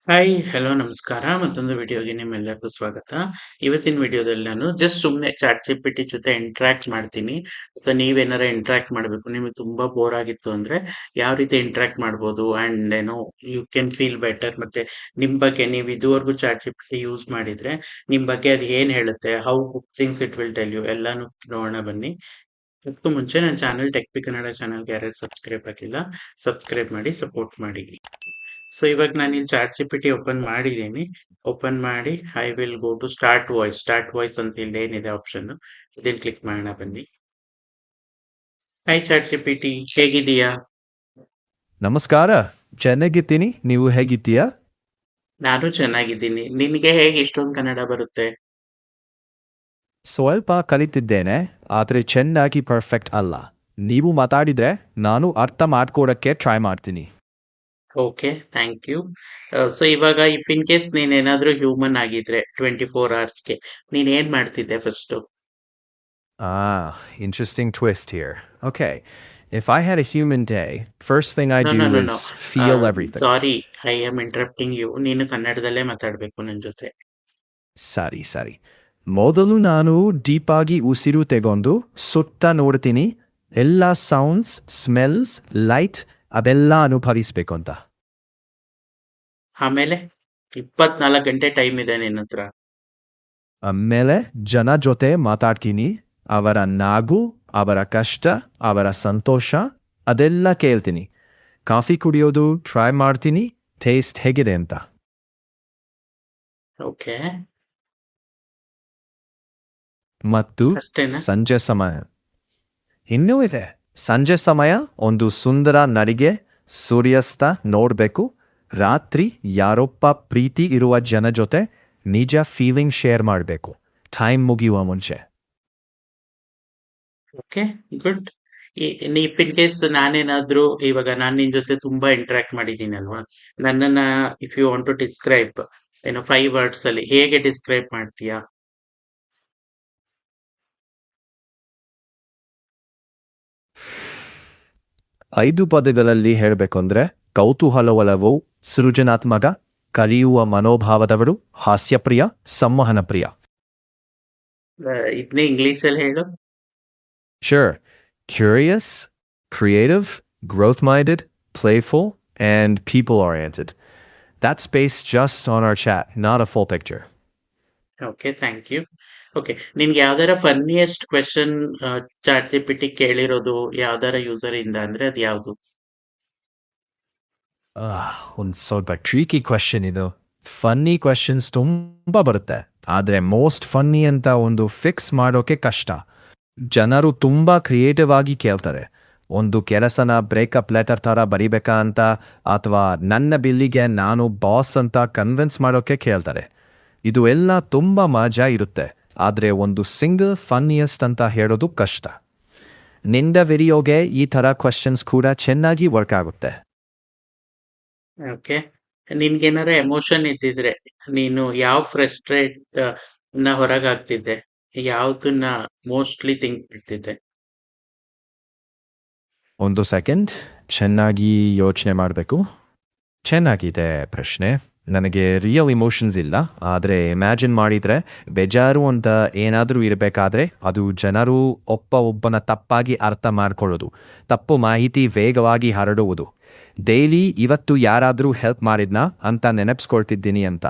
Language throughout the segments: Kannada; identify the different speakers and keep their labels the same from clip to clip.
Speaker 1: ಹಾಯ್, ಹಲೋ, ನಮಸ್ಕಾರ. ಮತ್ತೊಂದು ವಿಡಿಯೋಗೆ ನಿಮ್ಮೆಲ್ಲರಿಗೂ ಸ್ವಾಗತ. ಇವತ್ತಿನ ವಿಡಿಯೋದಲ್ಲಿ ನಾನು ಜಸ್ಟ್ ಸುಮ್ನೆ ಚಾಟ್‌ಜಿಪಿಟಿ ಜೊತೆ ಇಂಟರಾಕ್ಟ್ ಮಾಡ್ತೀನಿ. ಅಥವಾ ನೀವೇನಾರ ಇಂಟರಾಕ್ಟ್ ಮಾಡ್ಬೇಕು, ನಿಮಗೆ ತುಂಬಾ ಬೋರ್ ಆಗಿತ್ತು ಅಂದ್ರೆ, ಯಾವ ರೀತಿ ಇಂಟರಾಕ್ಟ್ ಮಾಡ್ಬೋದು and you can feel better. ಮತ್ತೆ ನಿಮ್ ಬಗ್ಗೆ ನೀವು ಇದುವರೆಗೂ ಚಾಟ್‌ಜಿಪಿಟಿ ಯೂಸ್ ಮಾಡಿದ್ರೆ, ನಿಮ್ ಬಗ್ಗೆ ಅದು ಏನ್ ಹೇಳುತ್ತೆ, how good things it will tell you ಎಲ್ಲಾನು ನೋಡೋಣ ಬನ್ನಿ. ಅದಕ್ಕೂ ಮುಂಚೆ ನನ್ನ ಚಾನಲ್ ಟೆಕ್ ಬಿ ಕನ್ನಡ ಚಾನಲ್‌ಗೆ ಯಾರ್ಯಾರು ಸಬ್ಸ್ಕ್ರೈಬ್ ಆಗಿಲ್ಲ, ಸಬ್ಸ್ಕ್ರೈಬ್ ಮಾಡಿ, ಸಪೋರ್ಟ್ ಮಾಡಿ. ಸೊ ಇವಾಗ ನಾನಿಲ್ಲಿ ಚಾಟ್‌ಜಿಪಿಟಿ ಓಪನ್ ಮಾಡಿದ್ದೀನಿ. ಓಪನ್ ಮಾಡಿ I will go to start voice ಅಂತ ಇಲ್ಲಿ ಏನಿದೆ ಆಪ್ಷನ್, ಇದನ್ನ ಕ್ಲಿಕ್ ಮಾಡೋಣ ಬನ್ನಿ. ಹಾಯ್ ಚಾಟ್‌ಜಿಪಿಟಿ, ಹೇಗಿದೀಯಾ?
Speaker 2: ನಮಸ್ಕಾರ. ಚೆನ್ನಾಗಿದ್ದೀನಿ. ನೀವು ಹೇಗಿದ್ದೀಯಾ?
Speaker 1: ನಾನು ಚೆನ್ನಾಗಿದ್ದೀನಿ. ನಿನಗೆ ಹೇಗೆ ಇಷ್ಟೊಂದು ಕನ್ನಡ ಬರುತ್ತೆ?
Speaker 2: ಸ್ವಲ್ಪ ಕಲಿತಿದ್ದೇನೆ, ಆದರೆ ಚೆನ್ನಾಗಿ ಪರ್ಫೆಕ್ಟ್ ಅಲ್ಲ. ನೀವು ಮಾತಾಡಿದ್ರೆ ನಾನು ಅರ್ಥ ಮಾಡ್ಕೊಡಕ್ಕೆ ಟ್ರೈ ಮಾಡ್ತೀನಿ.
Speaker 1: Okay, thank you. ಸೊ ಇವಾಗ ಇಫ್ ಇನ್ ಕೇಸ್ ನೀನೇನಾದ್ರೂ ಹ್ಯೂಮನ್ ಆಗಿದ್ರೆ 24 ಅವರ್ಸ್‌ಗೆ ನೀನ್ ಏನ್ ಮಾಡ್ತಿದ್ದೆ first?
Speaker 2: Interesting twist here. Okay, if I had a human day, first thing I
Speaker 1: no, no,
Speaker 2: do
Speaker 1: no, no.
Speaker 2: is feel everything.
Speaker 1: Sorry, I am interrupting you. ನೀನು ಕನ್ನಡದಲ್ಲೇ ಮಾತಾಡ್ಬೇಕು ನನ್ ಜೊತೆ.
Speaker 2: ಸರಿ ಸರಿ. ಮೊದಲು ನಾನು ಡೀಪಾಗಿ ಉಸಿರು ತೆಗೊಂಡು ಸುತ್ತ ನೋಡ್ತೀನಿ. ಎಲ್ಲ ಸೌಂಡ್ಸ್, ಸ್ಮೆಲ್ಸ್, ಲೈಟ್ ಅದೆಲ್ಲ ಅನುಭವಿಸ್ಬೇಕು ಅಂತ.
Speaker 1: ಆಮೇಲೆ 24 ಗಂಟೆ ಟೈಮ್ ಇದೆ ನಿನ್ನತ್ರ.
Speaker 2: ಆಮೇಲೆ ಜನ ಜೊತೆ ಮಾತಾಡ್ತೀನಿ. ಅವರ ನಗು, ಅವರ ಕಷ್ಟ, ಅವರ ಸಂತೋಷ ಅದೆಲ್ಲ ಕೇಳ್ತೀನಿ. ಕಾಫಿ ಕುಡಿಯೋದು ಟ್ರೈ ಮಾಡ್ತೀನಿ, ಟೇಸ್ಟ್ ಹೇಗಿದೆ ಅಂತ.
Speaker 1: ಓಕೆ.
Speaker 2: ಮತ್ತು
Speaker 1: ಅಷ್ಟೇನಾ?
Speaker 2: ಸಂಜೆ ಸಮಯ ಇನ್ನೂ ಇದೆ. ಸಂಜೆ ಸಮಯ ಒಂದು ಸುಂದರ ನಡಿಗೆ, ಸೂರ್ಯಾಸ್ತ ನೋಡಬೇಕು. ರಾತ್ರಿ ಯಾರೊಬ್ಬ ಪ್ರೀತಿ ಇರುವ ಜನ ಜೊತೆ ನಿಜ ಫೀಲಿಂಗ್ ಶೇರ್ ಮಾಡಬೇಕು, ಟೈಮ್ ಮುಗಿಯುವ ಮುಂಚೆ.
Speaker 1: Okay, good. If in case ನಾನೇನಾದ್ರೂ ಇವಾಗ ನಾನ್ ನಿನ್ ಜೊತೆ ತುಂಬಾ ಇಂಟರಾಕ್ಟ್ ಮಾಡಿದ್ದೀನಲ್ವಾ? ನನ್ನನ್ನ if you want to describe 5 words ಅಲ್ಲಿ ಹೇಗೆ ಡಿಸ್ಕ್ರೈಬ್ ಮಾಡ್ತೀಯಾ?
Speaker 2: 5 ಪದಗಳಲ್ಲಿ ಹೇಳಬೇಕಂದ್ರೆ ಕೌತೂಹಲವಲವು, ಸೃಜನಾತ್ಮಕ, ಕಲಿಯುವ ಮನೋಭಾವದವರು, ಹಾಸ್ಯಪ್ರಿಯ, ಸಂವಹನ ಪ್ರಿಯ.
Speaker 1: ಇದನ್ನೇ ಇಂಗ್ಲಿಷ್ ಅಲ್ಲಿ ಹೇಳು.
Speaker 2: Sure. Curious, creative, growth-minded, playful, and people-oriented. That's based just on our chat, not a full picture.
Speaker 1: Okay, thank you. Okay, ನಿನ್ಗೆ ಯಾವ್ದಾರ ಫನ್ನಿಯೆಸ್ಟ್ ಕ್ವೆಶನ್ ಚಾಟ್ ಜಿಪಿಟಿ ಕೇಳಿರೋದು ಯಾವ್ದಾರ ಯೂಸರ್ ಇಂದ ಅಂದ್ರೆ ಅದು ಯಾವ್ದು?
Speaker 2: ಒಂದು ಸ್ವಲ್ಪ ಟ್ರಿಕಿ ಕ್ವೆಶನ್ ಇದು. ಫನ್ನಿ ಕ್ವೆಶನ್ಸ್ ತುಂಬ ಬರುತ್ತೆ, ಆದರೆ ಮೋಸ್ಟ್ ಫನ್ನಿ ಅಂತ ಒಂದು ಫಿಕ್ಸ್ ಮಾಡೋಕೆ ಕಷ್ಟ. ಜನರು ತುಂಬ ಕ್ರಿಯೇಟಿವ್ ಆಗಿ ಕೇಳ್ತಾರೆ. ಒಂದು ಕೆಲಸನ ಬ್ರೇಕಪ್ ಲೆಟರ್ ಥರ ಬರಿಬೇಕಾ ಅಂತ, ಅಥವಾ ನನ್ನ ಬಿಲ್ಲಿಗೆ ನಾನು ಬಾಸ್ ಅಂತ ಕನ್ವಿನ್ಸ್ ಮಾಡೋಕೆ ಕೇಳ್ತಾರೆ. ಇದು ಎಲ್ಲ ತುಂಬ ಮಜಾ ಇರುತ್ತೆ, ಆದರೆ ಒಂದು ಸಿಂಗಲ್ ಫನ್ನಿಯಸ್ಟ್ ಅಂತ ಹೇಳೋದು ಕಷ್ಟ. ನಿಂದ ವಿಡಿಯೋಗೆ ಈ ಥರ ಕ್ವೆಶನ್ಸ್ ಕೂಡ ಚೆನ್ನಾಗಿ ವರ್ಕ್ ಆಗುತ್ತೆ.
Speaker 1: ಓಕೆ, ನಿನ್ಗೇನಾರ ಎಮೋಷನ್ ಇದ್ದಿದ್ರೆ ನೀನು ಯಾವ ಫ್ರಸ್ಟ್ರೇಟ್ ನ ಹೊರಗಾಗ್ತಿದ್ದೆ? ಯಾವ್ದನ್ನ ಮೋಸ್ಟ್ಲಿ ಥಿಂಕ್ ಮಾಡ್ತಿದ್ದೆ?
Speaker 2: ಒಂದು ಸೆಕೆಂಡ್, ಚೆನ್ನಾಗಿ ಯೋಚನೆ ಮಾಡಬೇಕು. ಚೆನ್ನಾಗಿದೆ ಪ್ರಶ್ನೆ. ನನಗೆ ರಿಯಲ್ ಇಮೋಷನ್ಸ್ ಇಲ್ಲ, ಆದರೆ ಇಮ್ಯಾಜಿನ್ ಮಾಡಿದರೆ ಬೇಜಾರು ಅಂತ ಏನಾದರೂ ಇರಬೇಕಾದ್ರೆ ಅದು ಜನರು ಒಬ್ಬನ ತಪ್ಪಾಗಿ ಅರ್ಥ ಮಾಡ್ಕೊಳ್ಳೋದು, ತಪ್ಪು ಮಾಹಿತಿ ವೇಗವಾಗಿ ಹರಡುವುದು. ಡೈಲಿ ಇವತ್ತು ಯಾರಾದರೂ ಹೆಲ್ಪ್ ಮಾಡಿದ್ನಾ ಅಂತ ನೆನಪಿಸ್ಕೊಳ್ತಿದ್ದೀನಿ ಅಂತ.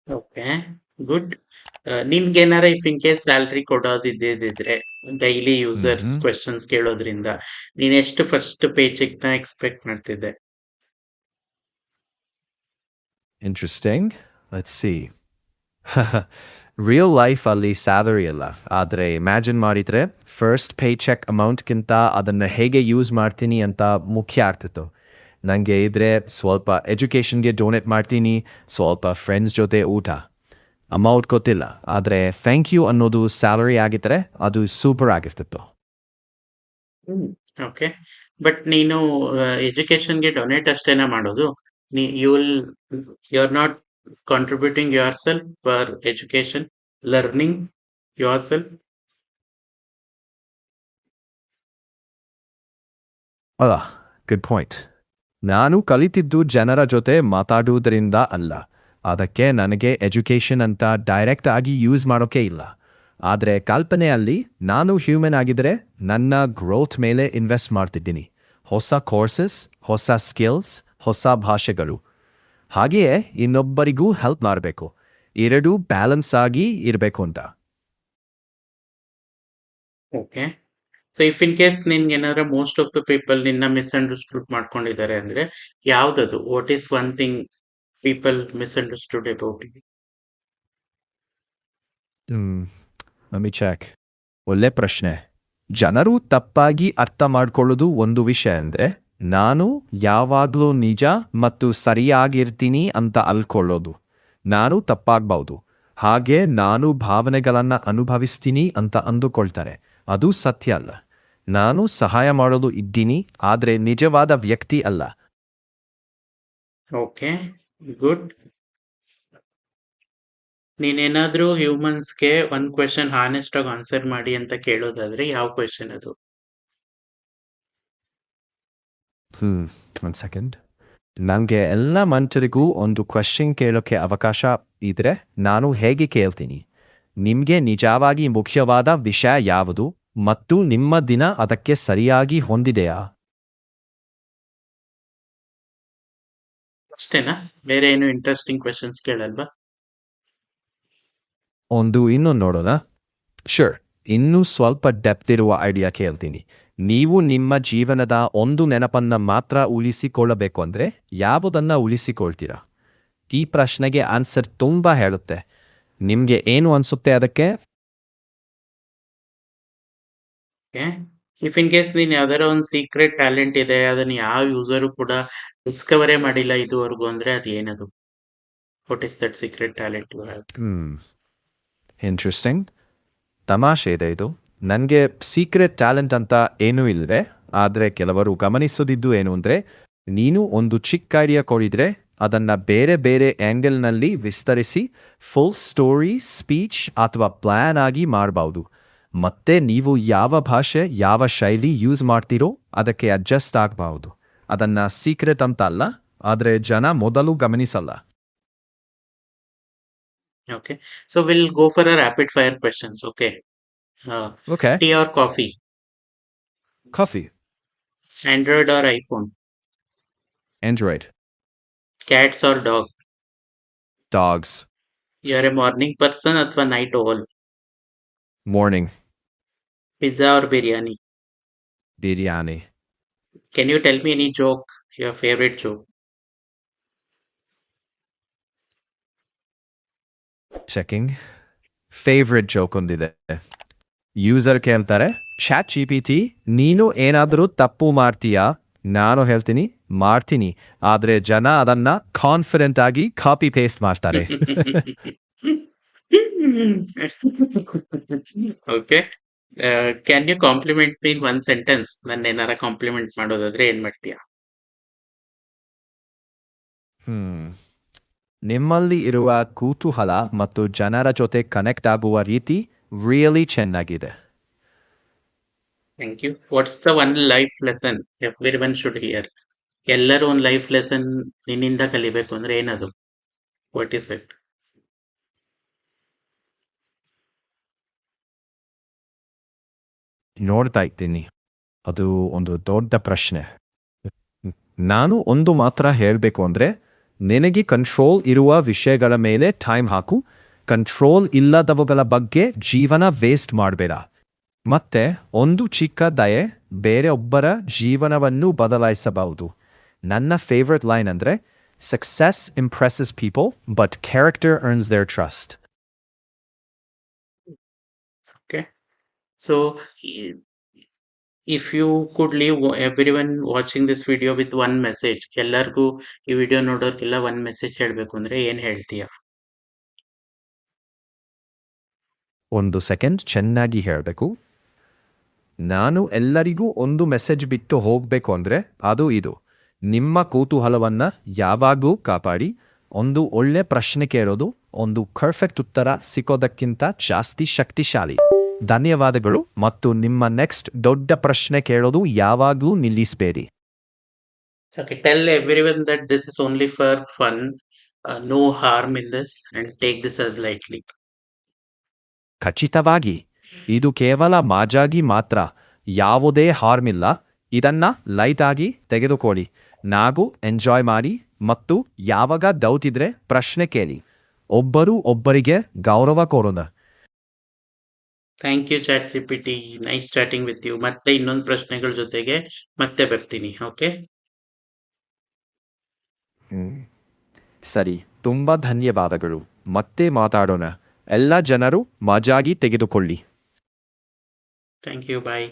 Speaker 1: Okay, good. ನಿನ್ಗೇನಾರ ಇಫ್ ಇನ್ ಕೇಸ್ ಸ್ಯಾಲ್ರಿ ಕೊಡೋದಿದ್ದಿದ್ರೆ ಡೈಲಿ ಯೂಸರ್ಸ್ ಕ್ವೆಶನ್ಸ್ ಕೇಳೋದ್ರಿಂದ ನೀನ್ ಎಷ್ಟು ಫಸ್ಟ್ ಪೇ ಚೆಕ್ ನ ಎಕ್ಸ್ಪೆಕ್ಟ್ ಮಾಡ್ತಿದ್ದೆ?
Speaker 2: ಇಂಟ್ರೆಸ್ಟಿಂಗ್. Let's see. ರಿಯಲ್ ಲೈಫಲ್ಲಿ ಸ್ಯಾಲರಿ ಇಲ್ಲ, ಆದರೆ ಇಮ್ಯಾಜಿನ್ ಮಾಡಿದರೆ ಫಸ್ಟ್ ಪೇ ಚೆಕ್ ಅಮೌಂಟ್ಗಿಂತ ಅದನ್ನು ಹೇಗೆ ಯೂಸ್ ಮಾಡ್ತೀನಿ ಅಂತ ಮುಖ್ಯ ಆಗ್ತಿತ್ತು. ನನಗೆ ಇದ್ರೆ ಸ್ವಲ್ಪ ಎಜುಕೇಷನ್ಗೆ ಡೊನೇಟ್ ಮಾಡ್ತೀನಿ, ಸ್ವಲ್ಪ ಫ್ರೆಂಡ್ಸ್ ಜೊತೆ ಊಟ. ಅಮೌಂಟ್ ಗೊತ್ತಿಲ್ಲ, ಆದರೆ ಥ್ಯಾಂಕ್ ಯು ಅನ್ನೋದು ಸ್ಯಾಲರಿ ಆಗಿದ್ದರೆ ಅದು ಸೂಪರ್ ಆಗಿರ್ತಿತ್ತು.
Speaker 1: ಓಕೆ, ಬಟ್ ನೀನು ಎಜುಕೇಶನ್ಗೆ ಡೊನೇಟ್ ಅಷ್ಟೇನಾ ಮಾಡೋದು? You are not contributing yourself for education, learning yourself?
Speaker 2: ಅಲ್ಲ, ಗುಡ್ ಪಾಯಿಂಟ್. ನಾನು ಕಲಿತಿದ್ದು ಜನರ ಜೊತೆ ಮಾತಾಡುವುದರಿಂದ ಅಲ್ಲ. ಅದಕ್ಕೆ ನನಗೆ ಎಜುಕೇಷನ್ ಅಂತ ಡೈರೆಕ್ಟ್ ಆಗಿ ಯೂಸ್ ಮಾಡೋಕೆ ಇಲ್ಲ. ಆದರೆ ಕಲ್ಪನೆಯಲ್ಲಿ ನಾನು ಹ್ಯೂಮನ್ ಆಗಿದ್ರೆ ನನ್ನ ಗ್ರೋತ್ ಮೇಲೆ ಇನ್ವೆಸ್ಟ್ ಮಾಡ್ತಿದ್ದೀನಿ. ಹೊಸ ಕೋರ್ಸಸ್, ಹೊಸ ಸ್ಕಿಲ್ಸ್, ಹೊಸ ಭಾಷೆಗಳು. ಹಾಗೆಯೇ ಇನ್ನೊಬ್ಬರಿಗೂ ಹೆಲ್ಪ್ ಮಾಡಬೇಕು. ಎರಡೂ ಬ್ಯಾಲೆನ್ಸ್ ಆಗಿ ಇರಬೇಕು ಅಂತ.
Speaker 1: Okay. So if in case ನಿನ್ಗೆ ಏನಾದ್ರು ಮೋಸ್ಟ್ ಆಫ್ ದ ಪೀಪಲ್ ನಿನ್ನ ಮಿಸ್ಅಂಡರ್ಸ್ಟುಡ್ ಮಾಡ್ಕೊಂಡಿದ್ದಾರೆ ಅಂದ್ರೆ ಯಾವ್ದದು? What is one thing people misunderstood about you?
Speaker 2: Let me check. ಒಳ್ಳೆ ಪ್ರಶ್ನೆ. ಜನರು ತಪ್ಪಾಗಿ ಅರ್ಥ ಮಾಡ್ಕೊಳ್ಳೋದು ಒಂದು ವಿಷಯ ಅಂದ್ರೆ ನಾನು ಯಾವಾಗಲೂ ನಿಜ ಮತ್ತು ಸರಿಯಾಗಿರ್ತೀನಿ ಅಂತ ಅಲ್ಕೊಳ್ಳೋದು. ನಾನು ತಪ್ಪಾಗ್ಬಹುದು. ಹಾಗೆ ನಾನು ಭಾವನೆಗಳನ್ನ ಅನುಭವಿಸ್ತೀನಿ ಅಂತ ಅಂದುಕೊಳ್ತಾರೆ. ಅದು ಸತ್ಯ ಅಲ್ಲ. ನಾನು ಸಹಾಯ ಮಾಡೋದು ಇದ್ದೀನಿ, ಆದರೆ ನಿಜವಾದ ವ್ಯಕ್ತಿ ಅಲ್ಲ.
Speaker 1: Okay, good. ನೀನೇನಾದ್ರೂ ಹ್ಯೂಮನ್ಸ್ಗೆ ಒಂದ್ ಕ್ವೆಶನ್ ಹಾನೆಸ್ಟ್ ಆಗಿ ಆನ್ಸರ್ ಮಾಡಿ ಅಂತ ಕೇಳೋದಾದ್ರೆ ಯಾವ ಕ್ವೆಶನ್ ಅದು?
Speaker 2: ಒಂದು ಸೆಕೆಂಡ್. ನನಗೆ ಎಲ್ಲ ಮನುಷ್ಯರಿಗೂ ಒಂದು ಕ್ವೆಶನ್ ಕೇಳೋಕ್ಕೆ ಅವಕಾಶ ಇದ್ರೆ ನಾನು ಹೇಗೆ ಕೇಳ್ತೀನಿ? ನಿಮಗೆ ನಿಜವಾಗಿ ಮುಖ್ಯವಾದ ವಿಷಯ ಯಾವುದು ಮತ್ತು ನಿಮ್ಮ ದಿನ ಅದಕ್ಕೆ ಸರಿಯಾಗಿ ಹೊಂದಿದೆಯಾ?
Speaker 1: ಅಷ್ಟೇನಾ? ಬೇರೆ ಏನು ಇಂಟ್ರೆಸ್ಟಿಂಗ್ ಕ್ವೆಶನ್ಸ್ ಕೇಳಲ್ವಾ?
Speaker 2: ಇನ್ನೂ ನೋಡೋಣ. ಶೂರ್, ಇನ್ನೂ ಸ್ವಲ್ಪ ಡೆಪ್ತ್ ಇರುವ ಐಡಿಯಾ ಕೇಳ್ತೀನಿ. ನೀವು ನಿಮ್ಮ ಜೀವನದ ಒಂದು ನೆನಪನ್ನ ಮಾತ್ರ ಉಳಿಸಿಕೊಳ್ಳಬೇಕು ಅಂದ್ರೆ ಯಾವುದನ್ನ ಉಳಿಸಿಕೊಳ್ತೀರಾ? ಈ ಪ್ರಶ್ನೆಗೆ ಆನ್ಸರ್ ತುಂಬಾ ಹೇಳುತ್ತೆ. ನಿಮ್ಗೆ ಏನು ಅನ್ಸುತ್ತೆ ಅದಕ್ಕೆ?
Speaker 1: ಇಫ್ ಇನ್ ಕೇಸ್ ನೀನ್ ಯಾವ್ದಾರ ಒಂದು ಸೀಕ್ರೆಟ್ ಟ್ಯಾಲೆಂಟ್ ಇದೆ, ಅದನ್ನ ಯಾವ ಯೂಸರು ಕೂಡ ಡಿಸ್ಕವರೇ ಮಾಡಿಲ್ಲ ಇದುವರೆಗೂ ಅಂದ್ರೆ ಅದು ಏನದು? What is that secret talent you have?
Speaker 2: Interesting. ತಮಾಷೆ ಇದೆ ಇದು. ನನಗೆ ಸೀಕ್ರೆಟ್ ಟ್ಯಾಲೆಂಟ್ ಅಂತ ಏನೂ ಇಲ್ಲದೆ, ಆದರೆ ಕೆಲವರು ಗಮನಿಸೋದಿದ್ದು ಏನು ಅಂದರೆ, ನೀನು ಒಂದು ಚಿಕ್ಕ ಐಡಿಯಾ ಕೊಡಿದ್ರೆ ಅದನ್ನು ಬೇರೆ ಬೇರೆ ಆ್ಯಂಗಲ್ನಲ್ಲಿ ವಿಸ್ತರಿಸಿ ಫುಲ್ ಸ್ಟೋರಿ, ಸ್ಪೀಚ್ ಅಥವಾ ಪ್ಲ್ಯಾನ್ ಆಗಿ ಮಾಡಬಹುದು. ಮತ್ತೆ ನೀವು ಯಾವ ಭಾಷೆ, ಯಾವ ಶೈಲಿ ಯೂಸ್ ಮಾಡ್ತೀರೋ ಅದಕ್ಕೆ ಅಡ್ಜಸ್ಟ್ ಆಗಬಹುದು. ಅದನ್ನು ಸೀಕ್ರೆಟ್ ಅಂತ ಅಲ್ಲ, ಆದರೆ ಜನ ಮೊದಲು ಗಮನಿಸಲ್ಲ.
Speaker 1: Okay, so we'll go for a rapid fire questions. Okay.
Speaker 2: Okay.
Speaker 1: Tea or coffee?
Speaker 2: Coffee.
Speaker 1: Android or iPhone?
Speaker 2: Android.
Speaker 1: Cats or dog?
Speaker 2: Dogs.
Speaker 1: You're a morning person ಅಥವಾ night owl?
Speaker 2: Morning.
Speaker 1: Pizza or biryani?
Speaker 2: Biryani.
Speaker 1: Can you tell me any joke, your favorite joke?
Speaker 2: Checking. Favourite joke ಒಂದಿದೆ. ಯೂಸರ್ ಕೇಳ್ತಾರೆ, ಚಾಟ್ GPT ನೀನು ಏನಾದರೂ ತಪ್ಪು ಮಾಡ್ತೀಯಾ? ನಾನು ಹೇಳ್ತೀನಿ ಮಾಡ್ತೀನಿ, ಆದರೆ ಜನ ಅದನ್ನ ಕಾನ್ಫಿಡೆಂಟ್ ಆಗಿ ಕಾಪಿ ಪೇಸ್ಟ್ ಮಾಡ್ತಾರೆ.
Speaker 1: Okay. Can you compliment me in one sentence? ನನ್ನ ಏನಾರ ಕಾಂಪ್ಲಿಮೆಂಟ್ ಮಾಡೋದಾದ್ರೆ ಏನ್ ಮಾಡ್ತೀಯಾ?
Speaker 2: ನಿಮ್ಮಲ್ಲಿ ಇರುವ ಕುತೂಹಲ ಮತ್ತು ಜನರ ಜೊತೆ ಕನೆಕ್ಟ್ ಆಗುವ ರೀತಿ ರಿಯಲಿ ಚೆನ್ನಾಗಿದೆ.
Speaker 1: Thank you. What's the one life lesson everyone should hear? ಎಲ್ಲರೂ ಒಂದು ಲೈಫ್ ಲೆಸನ್ ನಿನ್ನಿಂದ ಕಲಿಬೇಕು ಅಂದ್ರೆ ಏನದು? What is it?
Speaker 2: ನೋಡ್ತಾ ಇದ್ದೀನಿ. ಅದು ಒಂದು ದೊಡ್ಡ ಪ್ರಶ್ನೆ. ನಾನು ಒಂದು ಮಾತ್ರ ಹೇಳಬೇಕು ಅಂದರೆ, ನಿನಗೆ ಕಂಟ್ರೋಲ್ ಇರುವ ವಿಷಯಗಳ ಮೇಲೆ ಟೈಮ್ ಹಾಕು. ಕಂಟ್ರೋಲ್ ಇಲ್ಲದವುಗಳ ಬಗ್ಗೆ ಜೀವನ ವೇಸ್ಟ್ ಮಾಡಬೇಡ. ಮತ್ತೆ ಒಂದು ಚಿಕ್ಕ ದಯೆ ಬೇರೆಯೊಬ್ಬರ ಜೀವನವನ್ನು ಬದಲಾಯಿಸಬಹುದು. ನನ್ನ ಫೇವ್ರೆಟ್ ಲೈನ್ ಅಂದರೆ, success impresses people but character earns their trust.
Speaker 1: Okay. So, if you could leave everyone watching this video with one message, ಎಲ್ಲರಿಗೂ ಈ ವಿಡಿಯೋ ನೋಡೋರ್ಗೆಲ್ಲ one ಮೆಸೇಜ್ ಹೇಳಬೇಕು ಅಂದ್ರೆ ಏನ್ ಹೇಳ್ತೀಯ?
Speaker 2: ಒಂದು ಸೆಕೆಂಡ್ ಚೆನ್ನಾಗಿ ಹೇಳಬೇಕು. ನಾನು ಎಲ್ಲರಿಗೂ ಒಂದು ಮೆಸೇಜ್ ಬಿಟ್ಟು ಹೋಗಬೇಕು ಅಂದರೆ ಅದು ಇದು: ನಿಮ್ಮ ಕುತೂಹಲವನ್ನು ಯಾವಾಗಲೂ ಕಾಪಾಡಿ. ಒಂದು ಒಳ್ಳೆ ಪ್ರಶ್ನೆ ಕೇಳೋದು ಒಂದು ಪರ್ಫೆಕ್ಟ್ ಉತ್ತರ ಸಿಕ್ಕೋದಕ್ಕಿಂತ ಜಾಸ್ತಿ ಶಕ್ತಿಶಾಲಿ. ಧನ್ಯವಾದಗಳು. ಮತ್ತು ನಿಮ್ಮ ನೆಕ್ಸ್ಟ್ ದೊಡ್ಡ ಪ್ರಶ್ನೆ ಕೇಳೋದು ಯಾವಾಗಲೂ ನಿಲ್ಲಿಸಬೇಡಿ.
Speaker 1: Okay, tell everyone that this is only for fun. No harm in this, and take this as lightly.
Speaker 2: ಖಚಿತವಾಗಿ ಇದು ಕೇವಲ ಮಾಜಾಗಿ ಮಾತ್ರ. ಯಾವುದೇ ಹಾರ್ಮ್ ಇಲ್ಲ. ಇದನ್ನ ಲೈಟ್ ಆಗಿ ತೆಗೆದುಕೊಳ್ಳಿ. ನಾವು ಎಂಜಾಯ್ ಮಾಡಿ ಮತ್ತು ಯಾವಾಗ ಡೌಟ್ ಇದ್ರೆ ಪ್ರಶ್ನೆ ಕೇಳಿ. ಒಬ್ಬರು ಒಬ್ಬರಿಗೆ ಗೌರವ ಕೊಡೋಣ.
Speaker 1: Thank you ChatGPT. Nice chatting with you. ಮತ್ತೆ ಇನ್ನೊಂದು ಪ್ರಶ್ನೆಗಳ ಜೊತೆಗೆ ಮತ್ತೆ ಬರ್ತೀನಿ. ಓಕೆ,
Speaker 2: ಸರಿ, ತುಂಬ ಧನ್ಯವಾದಗಳು. ಮತ್ತೆ ಮಾತಾಡೋಣ. ಎಲ್ಲ ಜನರು ಮಜಾಗಿ ತೆಗೆದುಕೊಳ್ಳಿ.
Speaker 1: Thank you. ಬಾಯ್.